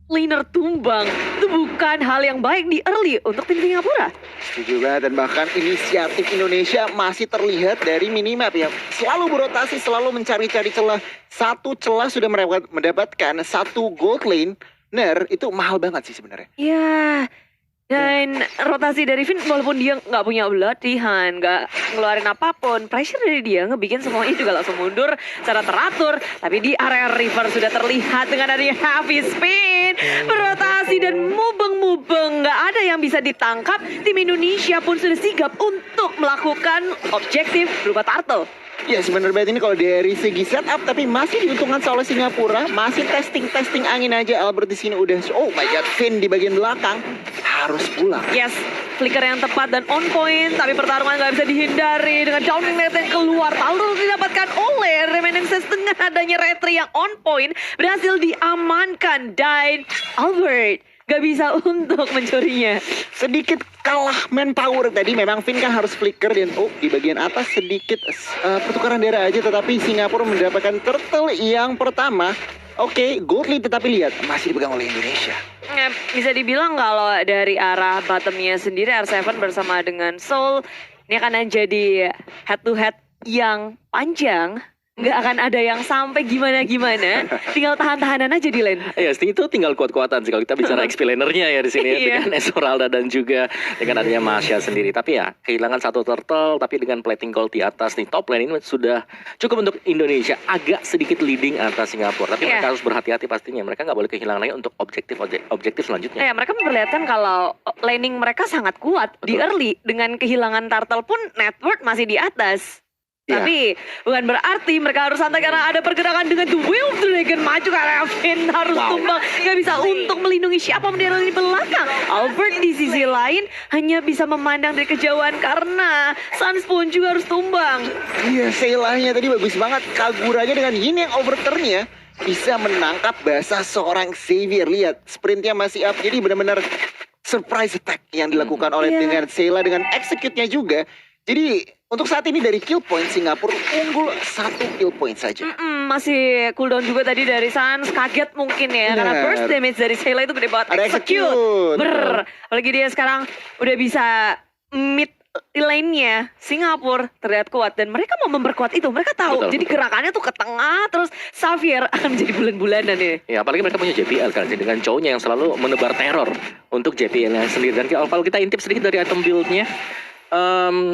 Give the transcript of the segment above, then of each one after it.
laner tumbang. Itu bukan hal yang baik di early untuk tim Singapura. Setuju banget, dan bahkan inisiatif Indonesia masih terlihat dari minimap ya. Selalu berotasi, selalu mencari-cari celah. Satu celah sudah mendapatkan satu gold lane. Itu mahal banget sih sebenarnya. Ya, dan rotasi dari Finn walaupun dia nggak punya latihan, nggak ngeluarin apapun, pressure dari dia ngebikin semuanya juga langsung mundur secara teratur. Tapi di area river sudah terlihat dengan adanya heavy spin, berotasi dan mubeng-mubeng, nggak ada yang bisa ditangkap. Tim Indonesia pun sudah sigap untuk melakukan objektif berupa turtle. Ya sebenarnya banget ini kalau dari segi setup, tapi masih diuntungkan oleh Singapura. Masih testing angin aja. Albert di sini udah, oh my god, Finn di bagian belakang harus pulang. Yes, flicker yang tepat dan on point, tapi pertarungan nggak bisa dihindari dengan downing net yang keluar. Lalu didapatkan oleh Reminiscence dengan adanya retri yang on point, berhasil diamankan dan Albert gak bisa untuk mencurinya. Sedikit kalah manpower tadi, memang Finn kan harus flicker dan di bagian atas sedikit pertukaran darah aja, tetapi Singapura mendapatkan turtle yang pertama. Oke, gold lead, tetapi lihat masih dipegang oleh Indonesia. Bisa dibilang kalau dari arah bottomnya sendiri R7 bersama dengan Soul ini akan jadi head to head yang panjang. Nggak akan ada yang sampai gimana-gimana, tinggal tahan-tahanan aja di lane. Ya, itu tinggal kuat-kuatan sih kalau kita bicara XP lanernya ya di sini ya, dengan Esmeralda dan juga dengan adanya Masya sendiri. Tapi ya, kehilangan satu turtle, tapi dengan plating gold di atas nih, top lane ini sudah cukup untuk Indonesia, agak sedikit leading atas Singapura. Tapi mereka harus berhati-hati pastinya, mereka nggak boleh kehilangan lagi untuk objektif selanjutnya. Mereka memperlihatkan kalau laning mereka sangat kuat. Betul. Di early, dengan kehilangan turtle pun network masih di atas. Tapi bukan berarti mereka harus santai karena ada pergerakan dengan The Will of Dragon maju karena Finn harus tumbang. Gak bisa untuk melindungi siapa di belakang. Albert di sisi lain hanya bisa memandang dari kejauhan karena Suns pun juga harus tumbang. Iya, Seilahnya tadi bagus banget. Kaguranya dengan ini yang overturn-nya bisa menangkap basah seorang Xavier. Lihat, sprintnya masih up. Jadi benar-benar surprise attack yang dilakukan oleh dengan Seila dengan execute-nya juga. Jadi untuk saat ini dari kill point Singapura unggul 1 kill point saja. Masih cooldown juga tadi dari Suns, kaget mungkin ya. Karena burst damage dari Seila itu gede banget. Ada execute. Apalagi dia sekarang udah bisa mid lane-nya Singapura terlihat kuat. Dan mereka mau memperkuat itu, mereka tahu. Jadi gerakannya tuh ke tengah, terus Xavier akan menjadi bulan-bulanan ini. Ya apalagi mereka punya JPL kan, dengan cowoknya yang selalu menebar teror untuk JPL-nya sendiri. Dan kalau kita intip sedikit dari item build-nya,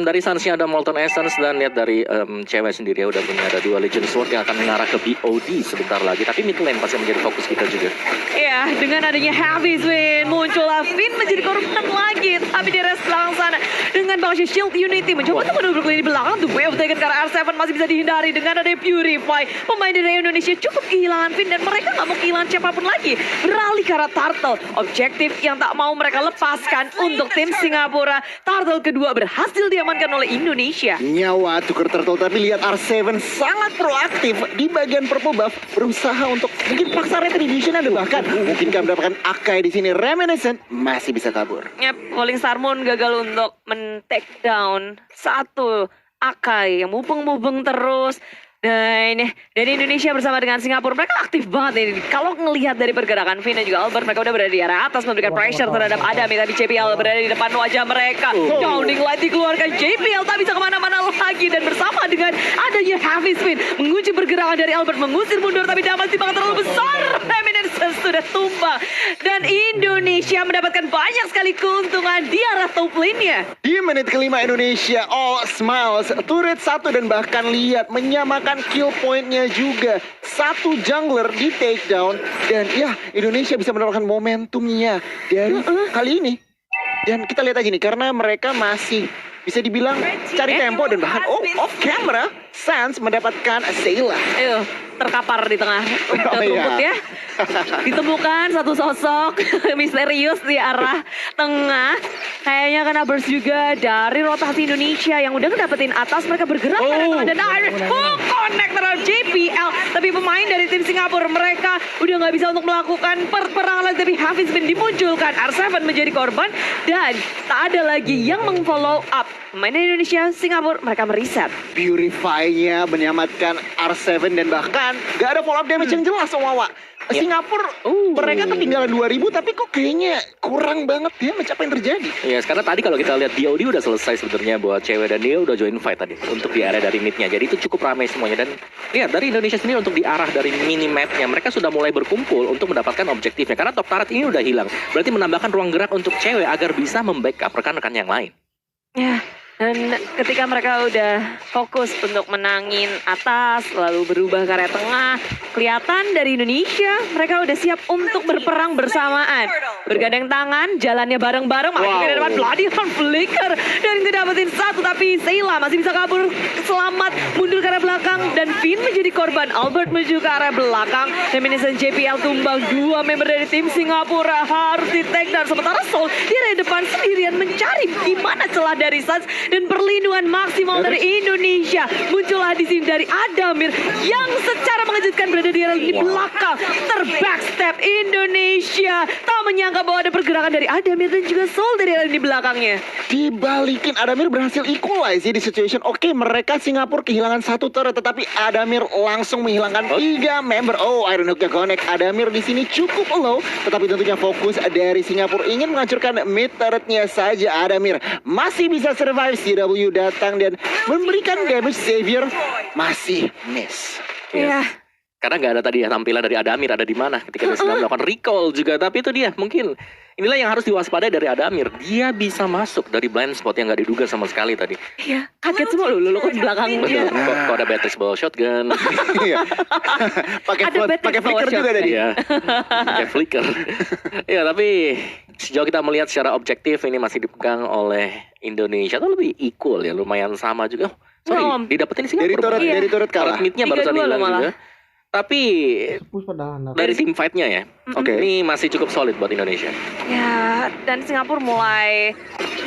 dari Suns-nya ada Molten Essence, dan lihat dari cewek sendiri ya udah punya ada 2 Legend Sword yang akan mengarah ke BOD sebentar lagi. Tapi mid lane pasti menjadi fokus kita juga. Iya, dengan adanya heavy swing muncullah Finn menjadi korban lagi. Tapi di rest belakang sana dengan Bangsa Shield Unity mencoba untuk menurut di belakang. The Wave Taken karena R7 masih bisa dihindari dengan adanya Purify. Pemain dari Indonesia cukup kehilangan Finn dan mereka nggak mau kehilangan siapapun lagi. Beralih ke arah Turtle, objektif yang tak mau mereka lepaskan untuk tim Singapura. Turtle kedua berhasil diamankan oleh Indonesia. Nyawa tukar turtle, tapi lihat R7 sangat proaktif di bagian purple buff, berusaha untuk mungkin paksa retribution ada bahkan mungkin gak mendapatkan Akai di sini. Reminiscent masih bisa kabur. Falling Star Moon gagal untuk men-take down satu Akai yang mubeng-mubeng terus. Dan Indonesia bersama dengan Singapura mereka aktif banget ini. Kalau ngelihat dari pergerakan Finn dan juga Albert, mereka udah berada di area atas memberikan pressure terhadap Adami. Tapi JPL berada di depan wajah mereka. Downing light dikeluarkan, JPL tak bisa kemana-mana lagi. Dan bersama dengan adanya heavy spin mengunci pergerakan dari Albert, mengusir mundur tapi damage timbangan terlalu besar. Reminiscence sudah tumbang dan Indonesia mendapatkan banyak sekali keuntungan di arah top lane-nya. Di menit kelima Indonesia all smiles, turret 1 dan bahkan lihat menyamakan kill point-nya juga. Satu jungler di takedown dan ya Indonesia bisa mendapatkan momentumnya dari kali ini. Dan kita lihat aja nih, karena mereka masih bisa dibilang cari tempo dan bahkan off camera Suns mendapatkan Seila. Terkapar di tengah rumput ya. Ditemukan satu sosok misterius di arah tengah. Kayaknya kena burst juga dari rotasi Indonesia yang udah ngedapetin atas. Mereka bergerak ada direct connect terhadap JPL. Tapi pemain dari tim Singapura mereka udah nggak bisa untuk melakukan perperangan lagi. Tapi Hafiz bin dimunculkan, R7 menjadi korban dan tak ada lagi yang meng-follow up. Pemain Indonesia, Singapura mereka mereset. Purify-nya menyelamatkan R7 dan bahkan gak ada follow up damage yang jelas Wawa. Singapura mereka ketinggalan 2000 tapi kok kayaknya kurang banget ya mencapai yang terjadi. Ya, karena tadi kalau kita lihat DOD udah selesai sebenarnya buat cewek dan dia udah join fight tadi untuk di area dari midnya. Jadi itu cukup ramai semuanya dan lihat dari Indonesia sendiri untuk di arah dari mini mapnya mereka sudah mulai berkumpul untuk mendapatkan objektifnya karena top turret ini udah hilang. Berarti menambahkan ruang gerak untuk cewek agar bisa membackup rekan-rekan yang lain. Ya, dan ketika mereka udah fokus untuk menangin atas, lalu berubah ke area tengah, kelihatan dari Indonesia mereka udah siap untuk berperang bersamaan. Bergandeng tangan, jalannya bareng-bareng, maju ke depan, Bloody Hand Flicker. Dan tidak dapetin satu, tapi Sheila masih bisa kabur selamat, mundur ke arah belakang. Dan Finn menjadi korban, Albert menuju ke arah belakang. Reminiscent JPL tumbang, 2 member dari tim Singapura harus di take down. Sementara Soul di area depan sendirian mencari di mana celah dari Suns. Dan perlindungan maksimal dari Indonesia muncullah di sini dari Adamir yang secara mengejutkan berada di area di belakang. Terbackstep Indonesia. Tak menyangka bahwa ada pergerakan dari Adamir dan juga Soul dari area di belakangnya. Dibalikin Adamir berhasil equalize di situation. Oke, mereka Singapura kehilangan 1 turret tetapi Adamir langsung menghilangkan 3 member. Iron Hook-nya connect. Adamir di sini cukup low tetapi tentunya fokus dari Singapura ingin menghancurkan mid turretnya saja. Adamir masih bisa survive. CW datang dan memberikan damage. Xavier masih miss. Iya. Karena nggak ada tadi ya tampilan dari Adamir ada di mana ketika dia sedang melakukan recall juga. Tapi itu dia mungkin inilah yang harus diwaspadai dari Adamir. Dia bisa masuk dari blind spot yang nggak diduga sama sekali tadi. Iya, kaget semua loh ke belakangnya. Kok ada Beatrix bawa shotgun. Iya. Pakai flicker juga tadi. Iya. Pakai flicker. Iya, tapi sejauh kita melihat secara objektif ini masih dipegang oleh Indonesia tuh lebih equal ya, lumayan sama juga. Didapetin Singapura. Dari turret kalah. Midnya barusan hilang juga. Tapi dari tim fight-nya ya, ini masih cukup solid buat Indonesia. Ya, dan Singapura mulai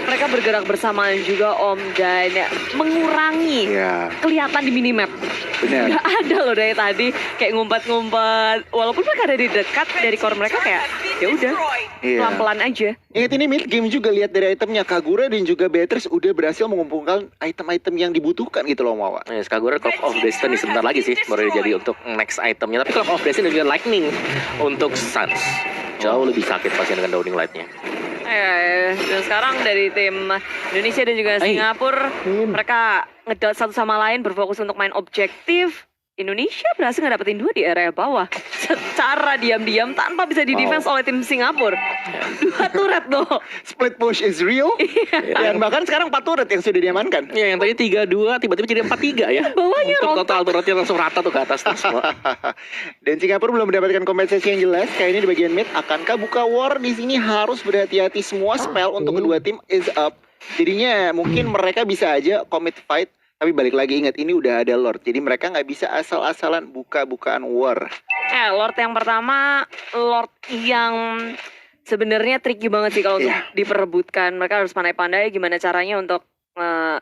mereka bergerak bersamaan juga Om dan mengurangi kelihatan di minimap. Benar. Gak ada loh dari tadi kayak ngumpet-ngumpet. Walaupun mereka ada di dekat dari core mereka kayak ya udah pelan-pelan aja. Ingat ini mid game juga lihat dari itemnya Kagura dan juga Beatrice udah berhasil mengumpulkan item-item yang dibutuhkan gitu loh Mawa. Yes, Kagura Clock of Destiny sebentar lagi sih baru jadi untuk next itemnya. Tapi Clock of Destiny dan juga Lightning untuk Suns jauh lebih sakit pasti dengan Downing Light-nya. Dan sekarang dari tim Indonesia dan juga Singapura mereka ngedot satu sama lain berfokus untuk main objektif. Indonesia berhasil ngedapetin 2 di area bawah secara diam-diam tanpa bisa di-defense oleh tim Singapura. 2 turret tuh. Split push is real. Dan bahkan sekarang 4 turret yang sudah diamankan. Iya, yang tadi 3-2 tiba-tiba jadi 4-3 ya. Bawahnya untuk total turretnya langsung rata tuh ke atas tuh semua. Dan Singapura belum mendapatkan kompensasi yang jelas. Kayak ini di bagian mid akankah buka war di sini harus berhati-hati semua spell untuk kedua tim is up. Jadinya mungkin mereka bisa aja commit fight. Tapi balik lagi ingat ini udah ada Lord. Jadi mereka nggak bisa asal-asalan buka-bukaan war. Lord yang pertama, Lord yang sebenarnya tricky banget sih kalau untuk diperebutkan. Mereka harus pandai-pandai gimana caranya untuk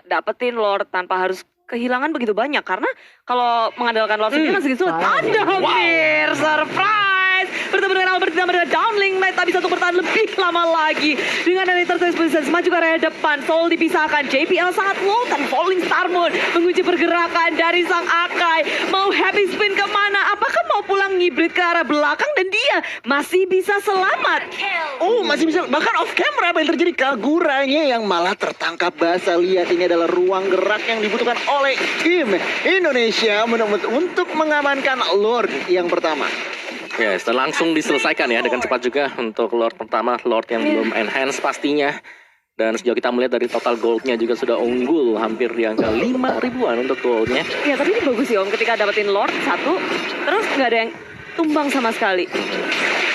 dapetin Lord tanpa harus kehilangan begitu banyak. Karena kalau mengandalkan Lord sendiri kan segitu sulit. Adamir, surprise! Bertemu dengan Albert ditambah dengan downlink. Light tak bisa untuk bertahan lebih lama lagi. Dengan dari tertulis position maju ke area depan. Soul dipisahkan. JPL sangat low dan Falling Star Moon menguji pergerakan dari sang Akai. Mau happy spin kemana? Apakah mau pulang ngibrit ke arah belakang? Dan dia masih bisa selamat. Masih bisa. Bahkan off camera apa yang terjadi? Kaguranya yang malah tertangkap basah. Lihat ini adalah ruang gerak yang dibutuhkan oleh tim Indonesia untuk mengamankan Lord yang pertama. Ya, setelah langsung diselesaikan ya dengan cepat juga untuk Lord pertama, Lord yang belum enhance pastinya. Dan sejauh kita melihat dari total goldnya juga sudah unggul hampir di angka 5.000-an untuk goldnya. Ya tapi ini bagus sih Om ketika dapetin Lord 1 terus nggak ada yang tumbang sama sekali.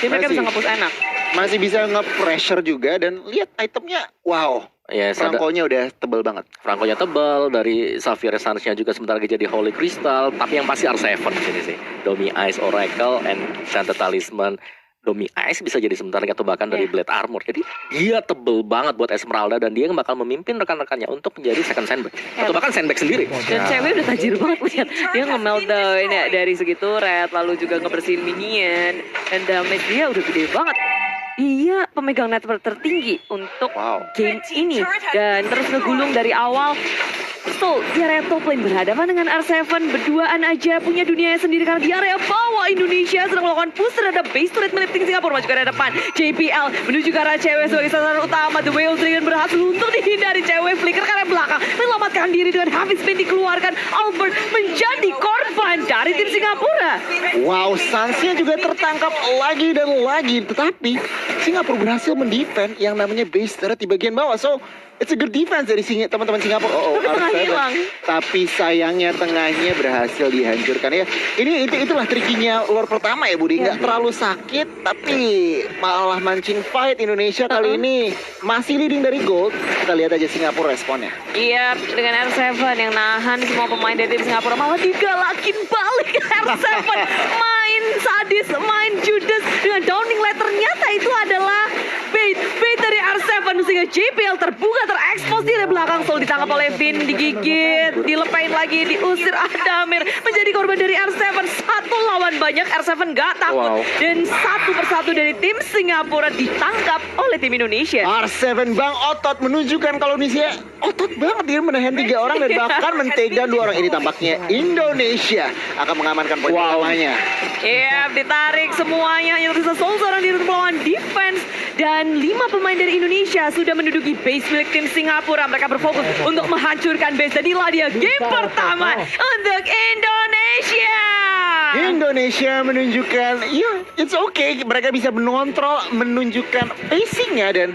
Jadi mereka bisa nge-push enak. Masih bisa nge-pressure juga dan lihat itemnya wow. Ya, Franco-nya udah tebel banget. Franco-nya tebel, dari Xavier Sans-nya juga sebentar lagi jadi Holy Crystal. Tapi yang pasti R7 di sini sih. Domi Ice, Oracle, and Santa Talisman. Domi Ice bisa jadi sebentar lagi atau bahkan dari Blade Armor. Jadi dia tebel banget buat Esmeralda dan dia yang bakal memimpin rekan-rekannya untuk menjadi second sandbag. Atau bahkan sandbag sendiri. Dan cewek udah tajir banget lihat. Dia nge-meltdown dari segi turret, lalu juga ngebersihin minion. Dan damage dia udah gede banget. Dia pemegang network tertinggi untuk game ini. Dan terus ngegulung dari awal. Soul di area top lane berhadapan dengan R7. Berduaan aja punya dunianya sendiri karena di area bawah Indonesia sedang melakukan push terhadap base turret milik tim Singapura. Maju ke arah depan, JPL menuju ke arah cewek sebagai sasaran utama. The Whale Dragon berhasil untuk dihindari cewek. Flicker ke arah belakang, menyelamatkan diri dengan heavy spin dikeluarkan. Albert menjadi korban dari tim Singapura. Wow, Suns-nya juga tertangkap lagi dan lagi. Tetapi Singapura berhasil mendefend yang namanya base turret di bagian bawah. So, it's a good defense dari teman-teman Singapura. Tapi tengah R7. hilang. Tapi sayangnya tengahnya berhasil dihancurkan ya. Itulah trikinya lore pertama ya Budi. Nggak terlalu sakit, tapi malah mancing fight Indonesia kali ini. Masih leading dari gold. Kita lihat aja Singapura responnya. Iya, dengan R7 yang nahan semua pemain dari tim Singapura malah digalakin balik R7. Main sadis, main judes dengan downing ladder. Ternyata itu adalah bait dari R7 sehingga JPL terbuka, terekspos di belakang. Soul ditangkap oleh Vin, digigit, dilepain lagi, diusir Adamir, menjadi korban dari R7. Satu lawan banyak, R7 gak takut. Wow. Dan satu persatu dari tim Singapura ditangkap oleh tim Indonesia. R7 Bang otot menunjukkan kalau Indonesia otot banget, dia menahan 3 orang dan bahkan men-take down 2 orang. Ini tampaknya Indonesia akan mengamankan poin pertamanya. Iya, ditarik semuanya. Hanya tersisa Soul seorang diri untuk melawan defense. Dan 5 pemain dari Indonesia sudah menduduki base milik tim Singapura. Mereka berfokus untuk menghancurkan base. Dan inilah dia game pertama untuk Indonesia. Indonesia menunjukkan, ya it's okay, mereka bisa mengontrol, menunjukkan pacingnya dan